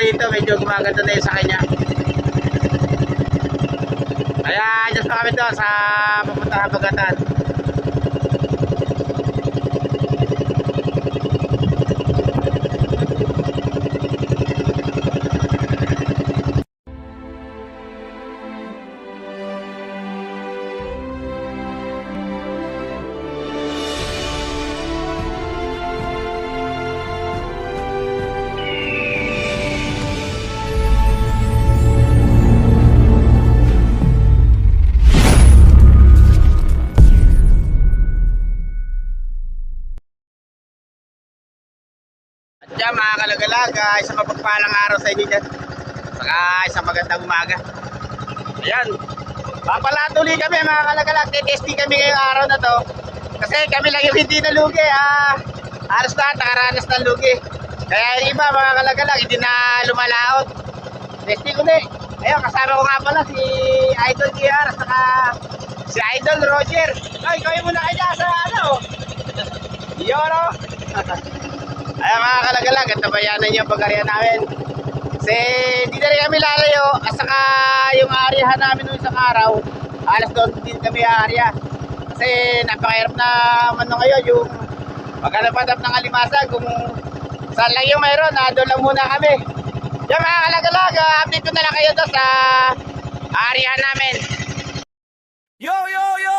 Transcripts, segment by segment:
rito, medyo gumaganda na yun sa kanya. Kaya dyan pa kami doon sa papuntang Habagatan. Diyan mga kalagalag, isang mapagpalang araw sa inyo dyan. Saka isang magandang umaga. Ayan, papalatuloy kami mga kalagalag. Testing kami ngayong araw na to. Kasi kami lang yung hindi nalugi. Halos lahat nakaranas ng lugi. Kaya yung iba mga kalagalag hindi na lumalaot. Testing ulit. Ayun, kasama ko nga pala si Idol JR saka si Idol Roger. Ay, kayo muna kayo sa ano. Yoro. Ayan mga kalagalag, at nabayanan niyo ang pag-arihan namin. Kasi hindi na rin kami lalayo. At saka yung arihan namin noong isang araw, alas doon din kami aarya. Kasi napakahirap na mano ngayon yung maghanap-hanap ng alimasag. Kung saan lang yung mayroon, doon lang muna kami. Yan mga kalagalag, update ko na lang kayo doon sa arihan namin. Yo, yo, yo!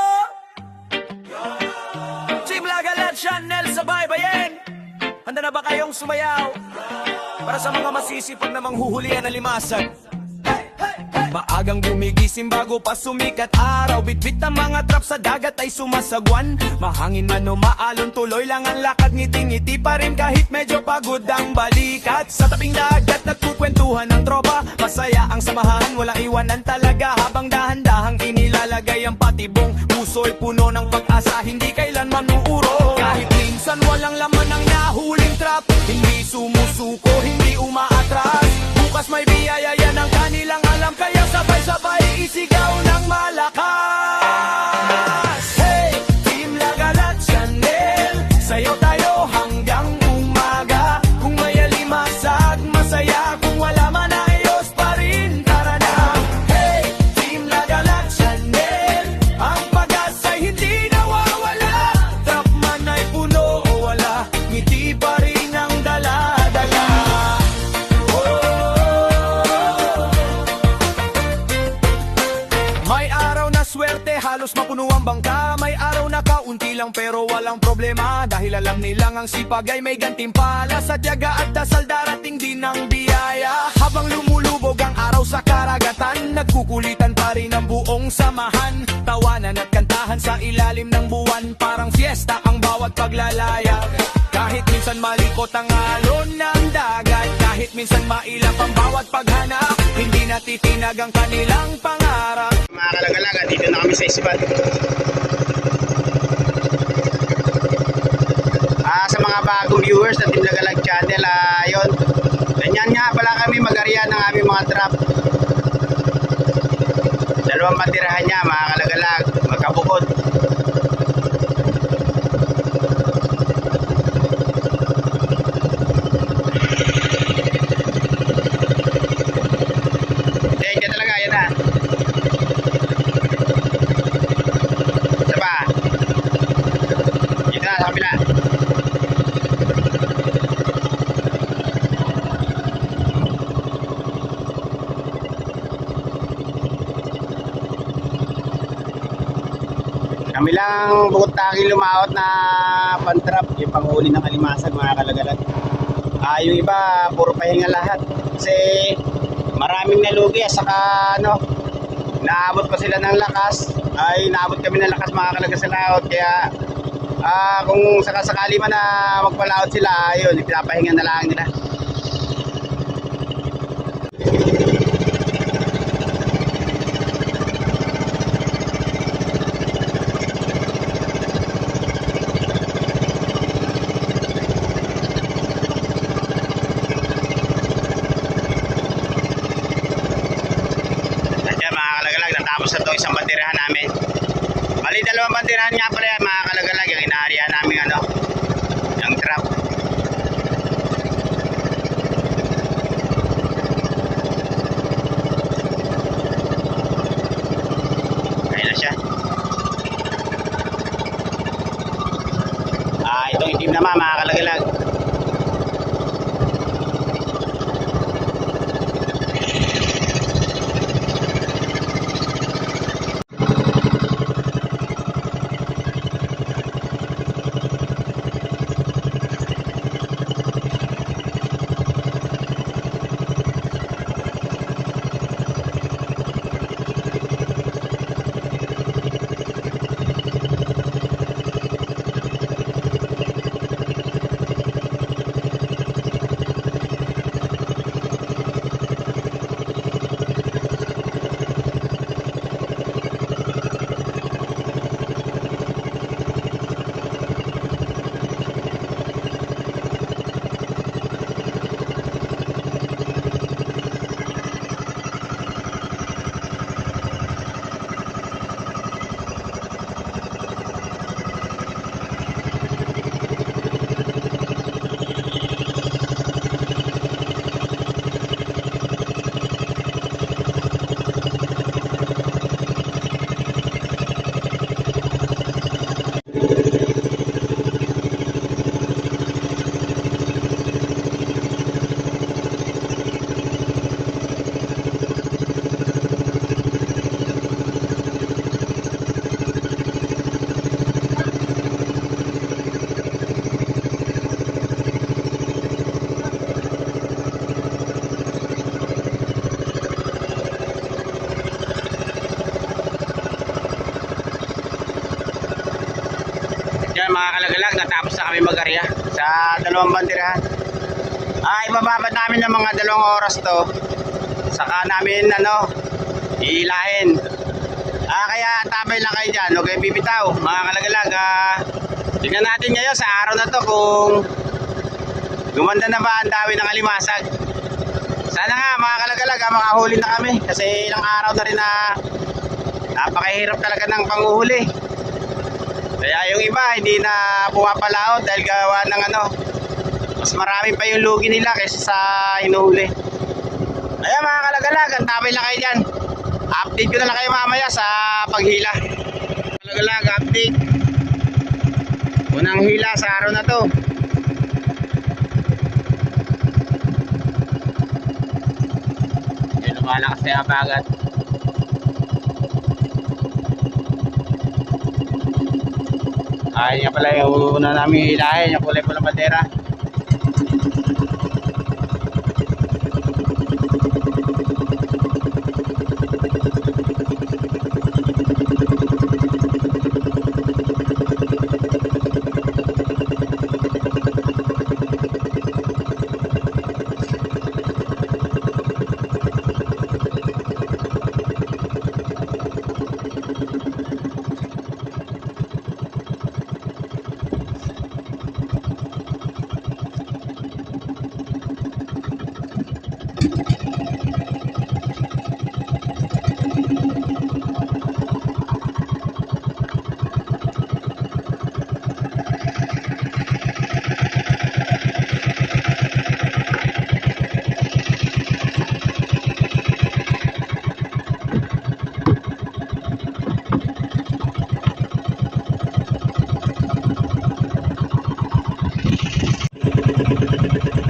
Team Lagalat Channel sa baybayin! Handa na ba kayong sumayaw? Para sa mga masisipag na manghuhulihan na limasan. Maagang gumigising bago pa sumikat araw. Bitbit ang mga trap sa dagat ay sumasagwan. Mahangin man o maalon, tuloy lang ang lakad. Ngiti-ngiti pa rin kahit medyo pagod ang balikat. Sa tabing dagat nagkukwentuhan ng tropa. Masaya ang samahan, walang iwanan talaga. Habang dahan-dahang inilalagay ang patibong. Puso'y puno ng pag-asa, hindi kailanman uuro. Kahit minsan walang laman ang nahuling trap. Hindi sumusuko, hindi umaatras. Bukas may biyaya, yan ang kanilang alam. Kaya sabay-sabay isigaw ng malakas. Hey, Team Lagalat Channel, sayo tayo hanggang umaga. Kung may alimasag, masaya. Kung wala man, ayos pa rin, tara na. Hey, Team Lagalat Channel, ang pag-asa'y hindi nawawala. Trap man ay puno o wala, ngiti pa rin ang dala-dala. May araw na swerte, halos mapuno ang bangka. May araw na kaunti lang pero walang problema. Dahil alam nilang ang sipag ay may gantimpala. Sa tiyaga at dasal darating din ang biyaya. Habang lumulubog ang araw sa karagatan, nagkukulitan pa rin ang buong samahan. Tawanan at kantahan sa ilalim ng buwan. Parang fiesta ang bawat paglalaya. Kahit minsan malikot ang alon ng dagat, kahit minsan mailap ang bawat paghanap, hindi natitinag ang kanilang pangarap. Mga kalagalag, dito na kami sa ispat. Sa mga bagong viewers ng Team Lagalag Channel, yun, ganyan nga pala kami mag-arihan ng aming mga trap. Dalawang bandirahan niya mga kalagalag, magkabukod. Yan talaga, yan na. Isa pa. Dito na sa kabila. Kami lang bukod tanging lumaot na pantrap, yung panghuli ng alimasag mga kalagalag. Yung iba puro pahinga lahat kasi maraming nalugi. Saka ano, naabot pa sila ng lakas, ay naabot kami ng lakas mga kalaga sa laot. Kaya kung sakasakali man na magpalaot sila, yun, pinapahinga na lang nila. Natapos na ito isang bandirahan namin. Bali dalawang bandirahan nga pala yan mga kalagalag, yung inaarihan namin ano, yung trap. madilim naman mga kalagalag. Yan mga kalagalag, natapos na kami mag-arya sa dalawang banderahan. Ibababad namin ng mga 2 oras to. Saka namin iilahin. Kaya tabay lang kayo dyan, huwag kayong bibitaw mga kalagalag. Tignan natin ngayon sa araw na to kung gumanda na ba ang dawi ng alimasag. Sana nga mga kalagalag, makahuli na kami kasi ilang araw na rin na napakahirap talaga ng panguhuli. Kaya yung iba hindi na pumapalaot dahil gawa ng mas marami pa yung lugi nila kaysa sa hinuhuli. Ayan mga kalagalag, antabay lang kayo dyan. Update ko na lang kayo mamaya sa paghila. Kalagalag, update. Unang hila sa araw na to. Yan, lumalakas na yung abagat. Yan pala yung una namin hilahin, yung kulay pulang bandera.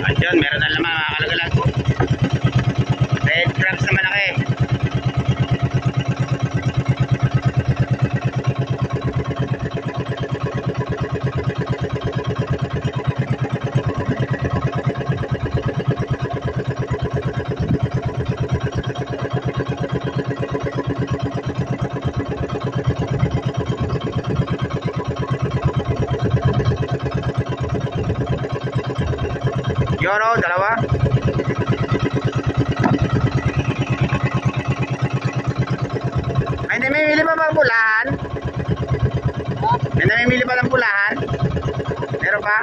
Ayun, meron na laman mga kalagalag. Red crabs na malaki. Yun o, dalawa. Ay, namimili pa ba pulahan? May namimili pa ng pulahan? Meron pa?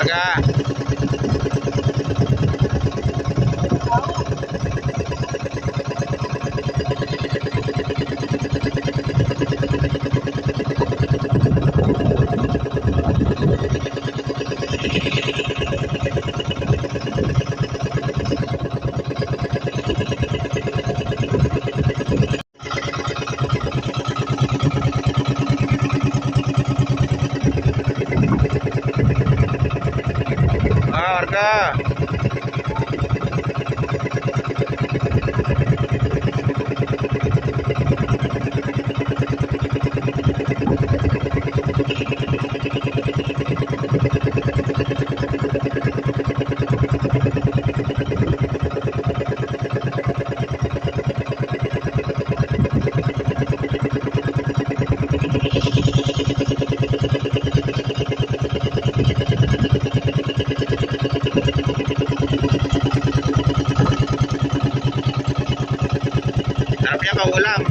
Karga. ulam.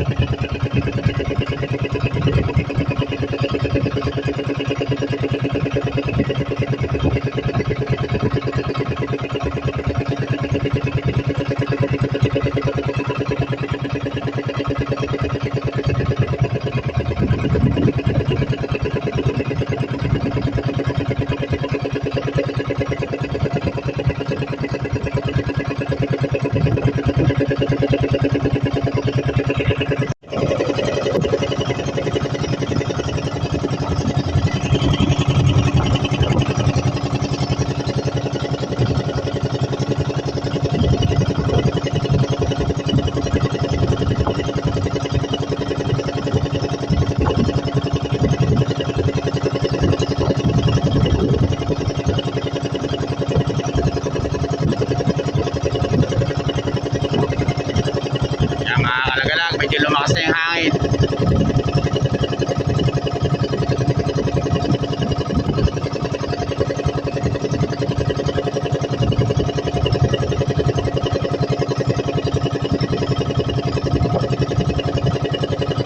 Yan mga kalagalag, medyo lumakas na yung hangin.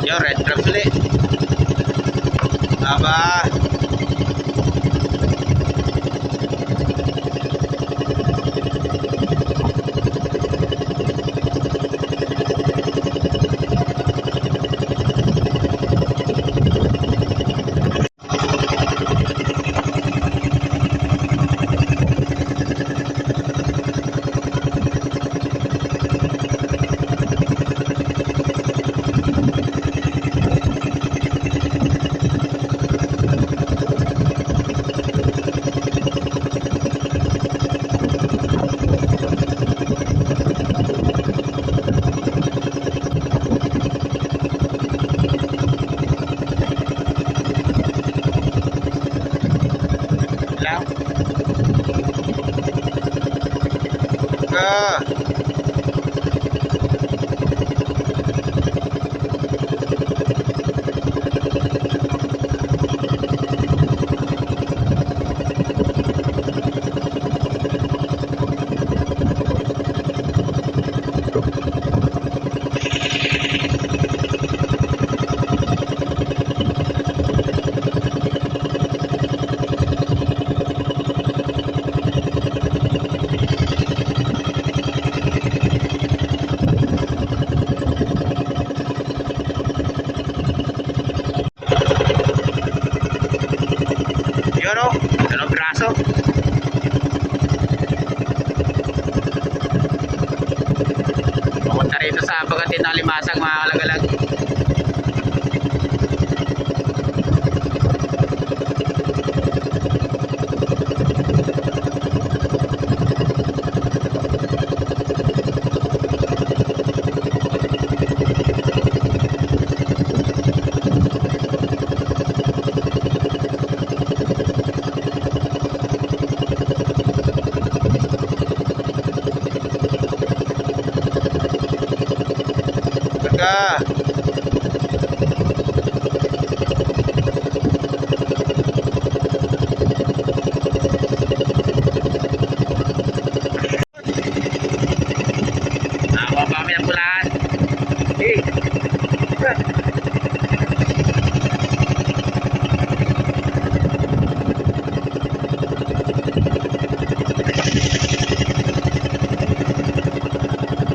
Yo, red drops ulit. Aba. Lang. Ka. Yun o, dalawang braso. Pumunta rito sa Bagatin ng Limasag mga kalagalag. Ka. Nakakuha pa kami ng pulaan. Hey.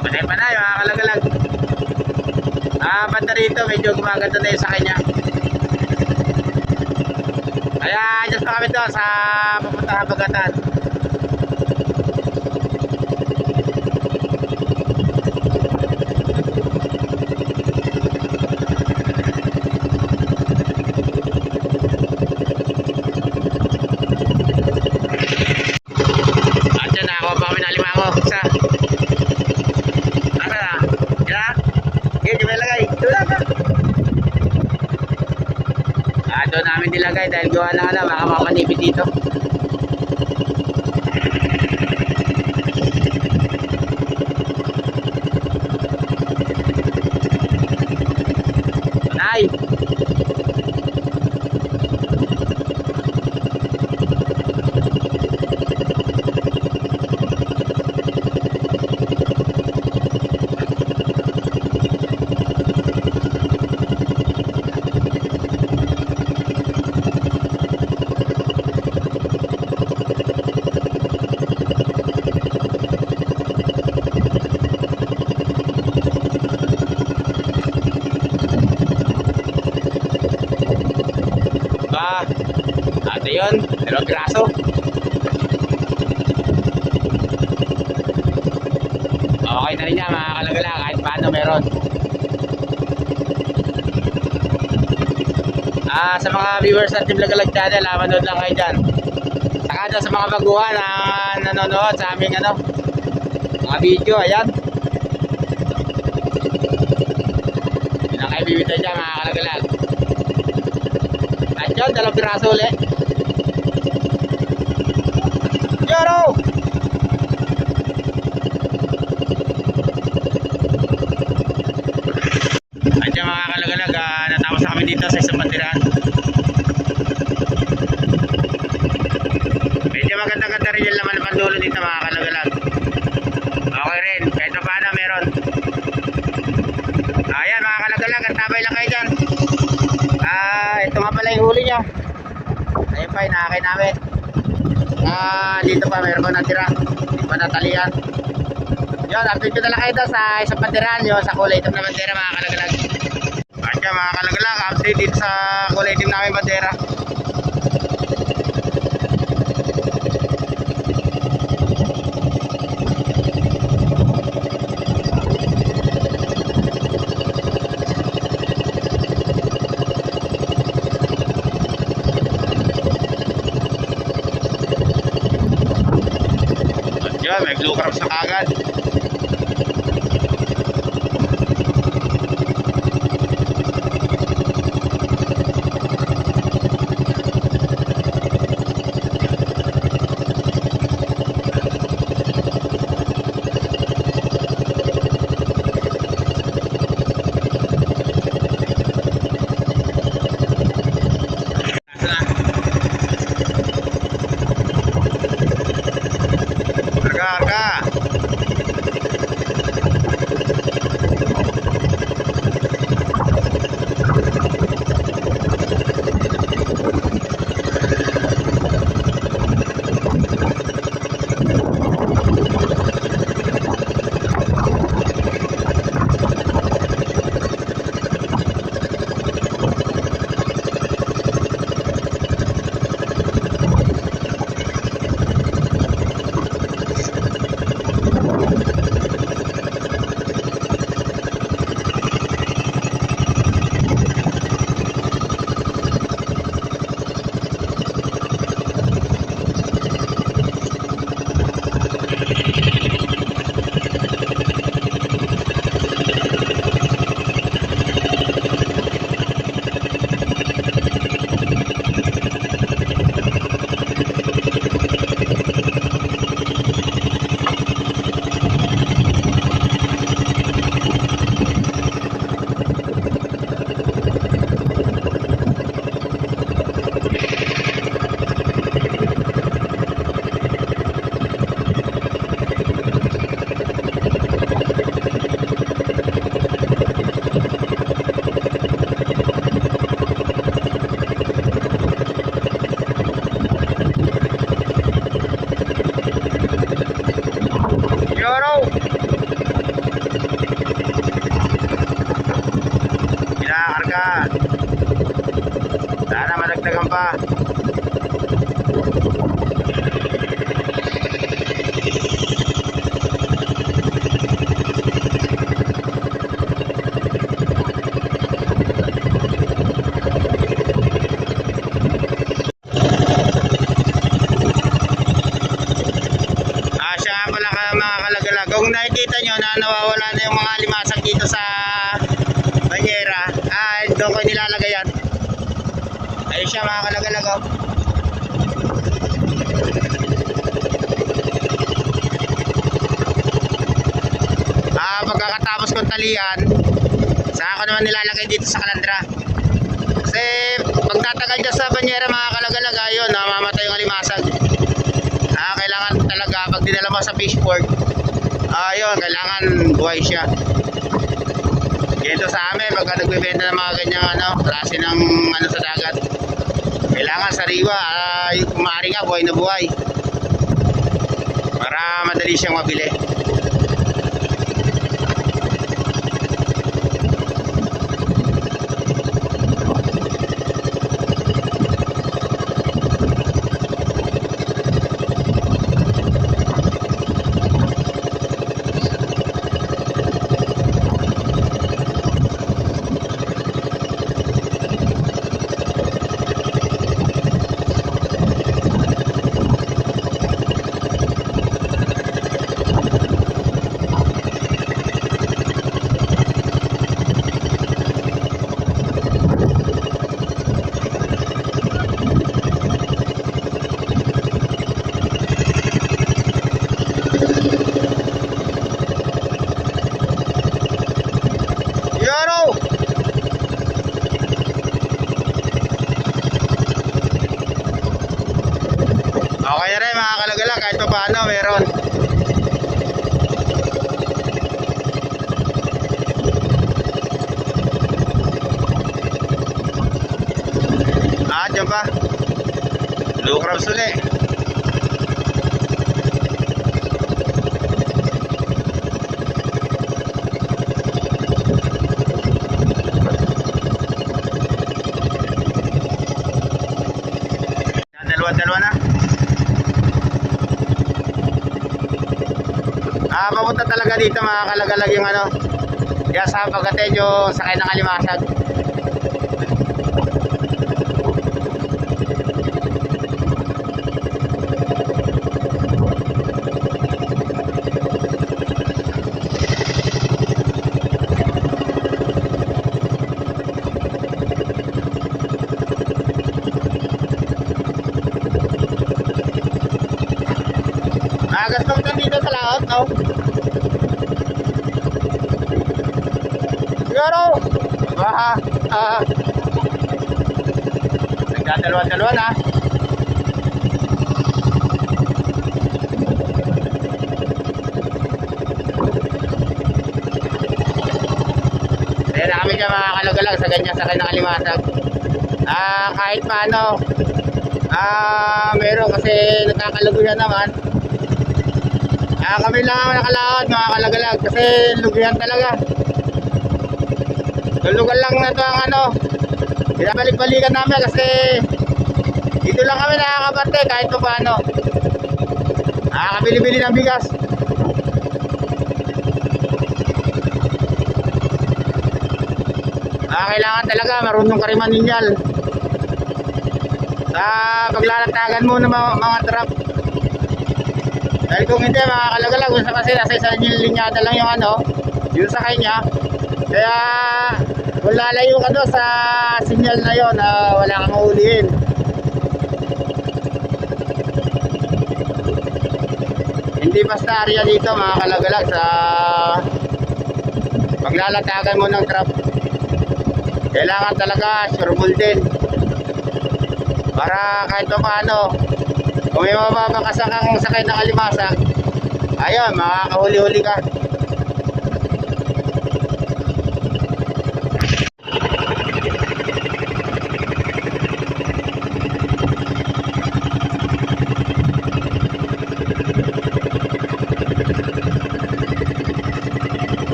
Panay-panay mga kalagalag. Banda rito, medyo gumaganda na yun sa kanya. Kaya, just pa kami doon sa papuntang Bagatan. At dyan, nakakuha pa kami ng limango. Isa. Asa na? Yan. Yan, yung may lagay. Doon namin nilagay dahil gawa na nga na baka mamanipid dito. Panay! kahit paano meron. Sa mga viewers ng Team Lagalag Channel, manood lang kayo dyan. Saka dyan sa mga baguhan na nanonood sa aming mga video, ayan. Yun ang kayo bibitay dyan mga kalagalag. At yun, 2 piraso ulit. Yoro! At yun mga kalagalag, natapos kami dito sa isang bandiran. Medyo maganda-ganda rin yung laman ng pandulo dito mga kalagalag. Okay rin, kahit pa paano meron. Ayan mga kalagalag, ang tabay lang kayo dyan. Ito nga pala yung huli niya. Ayun pa, inakay namin. Dito pa, meron pa natira. Hindi pa natalian. Yun, update ko na lang kayo doon sa isang bandiran yun, sa kulay itim na bandera mga kalagalag. At yan mga kalagalag, update dito sa kulay itim namin bandera. At yan, may blue crabs na kagad. Karga. Kinakarga. Sana madagdagan pa. Siya pala mga kalagalag. Kung nakikita nyo na nawawala na yung mga limasag dito sa banyera, doon ko nilalagay yan. Ayun siya mga kalagalag. Pagkakatapos kong talian, saka ko naman nilalagay dito sa kalandra. Kasi pagtatagal dyan sa banyera mga kalagalag, yun, namamatay yung limasag. Kailangan talaga pag dinala mo sa fishport, ayun, kailangan buhay siya. Dito sa amin pagka nagbebenta ng mga ganyang klase ng sa dagat, kailangan sariwa, kung maaari nga buhay na buhay para madali siyang mabili. Blue crabs ulit. Dalawa na. Papunta talaga dito mga kalagalag yung ano. Kaya sa pagkatid yung sakay ng alimasag. Gastong ka dito sa laot, no? Siguro, nagdadalawa-dalawa na. Kaya na kami dyan mga kalagalag sa ganyan sakay ng alimasag. Kahit paano, meron kasi nakakalaguyan naman. Kami lang ang nakalaot mga kalagalag kasi lugihan talaga. Tulugan lang na ito ang ano, binabalik-balikan namin kasi dito lang kami nakakabante kahit pa paano. Nakakabili-bili ng bigas. Kailangan talaga marunong ka rin maninyal sa paglalatagan mo ng mga trap. Dahil kung hindi mga kalagalag, gusto kasi nasa isang linyada lang yung ano, yung sakay niya. Kaya kung lalayo ka doon sa sinyal na yun, wala kang ulihin. Hindi basta area dito mga kalagalag sa paglalatagan mo ng trap. Kailangan talaga sureball din. Para kahit pa paano, kung may mababakasakang sakay ng alimasag, ayun, makakahuli-huli ka.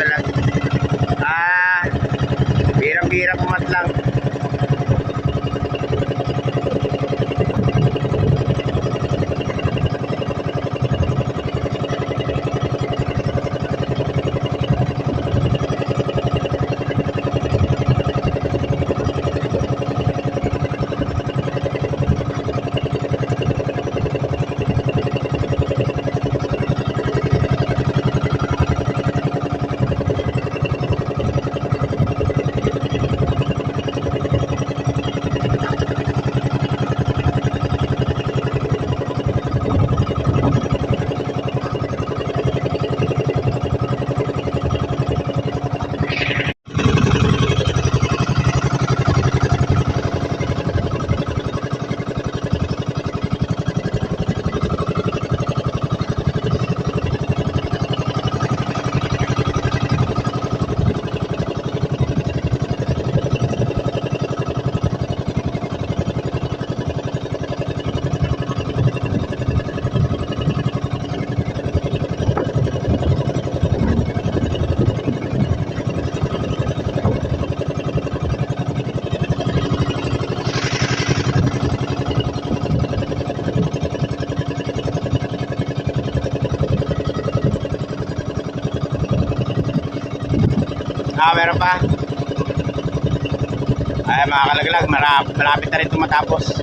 kalagalag. Birang-birang umat lang. Meron pa. Ay, mga kalagalag, malapit na rin ito matapos.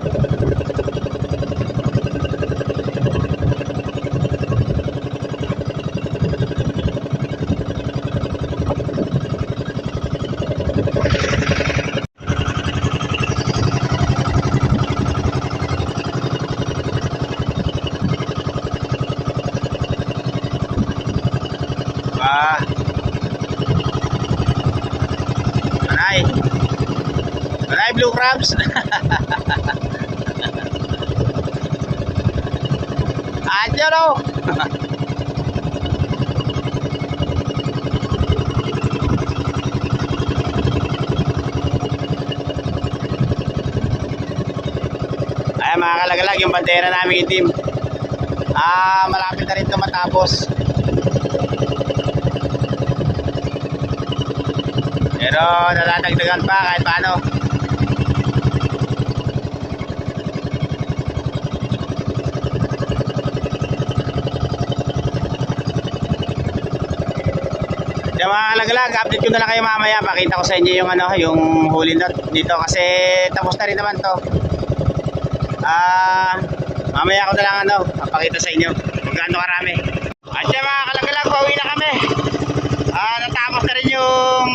Anay, blue crabs. Ayan o. Ayan mga kalagalag, yung bandera namin itim. Malapit na rin ito matapos. Pero natatagdagan pa kahit paano. Yung mga kalagalag, update ko na lang kayo mamaya. Pakita ko sa inyo yung yung huli na dito kasi tapos na rin naman to. Mamaya ko na lang papakita sa inyo kung gaano karami. At yung mga kalagalag, pauwi na kami. Natapos na rin yung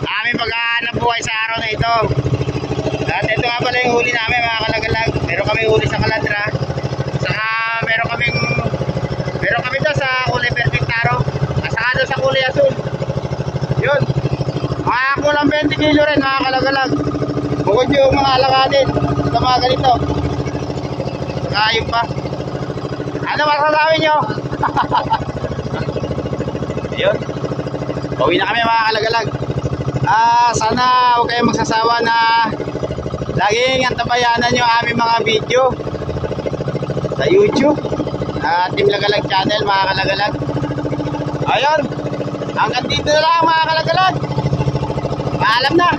aming paghahanap buhay sa araw na ito. At ito nga pala yung huli namin mga kalagalag. Meron kaming huli sa Calandra. Saka meron kami doon sa kulay perfect taro. Saka doon sa kulay asul. Yun. Mga kulang 20 kilo rin mga kalagalag. Bukod yung mga alakatin sa mga ganito. Saka yun pa. Ano masasabi nyo? Yun. Pauwi na kami mga kalagalag. Sana huwag kayong magsasawa na laging antabayanan yung aming mga video sa YouTube. Team Lagalag Channel mga kalagalag. Ayun. Hanggang dito na lang mga kalagalag. Paalam na.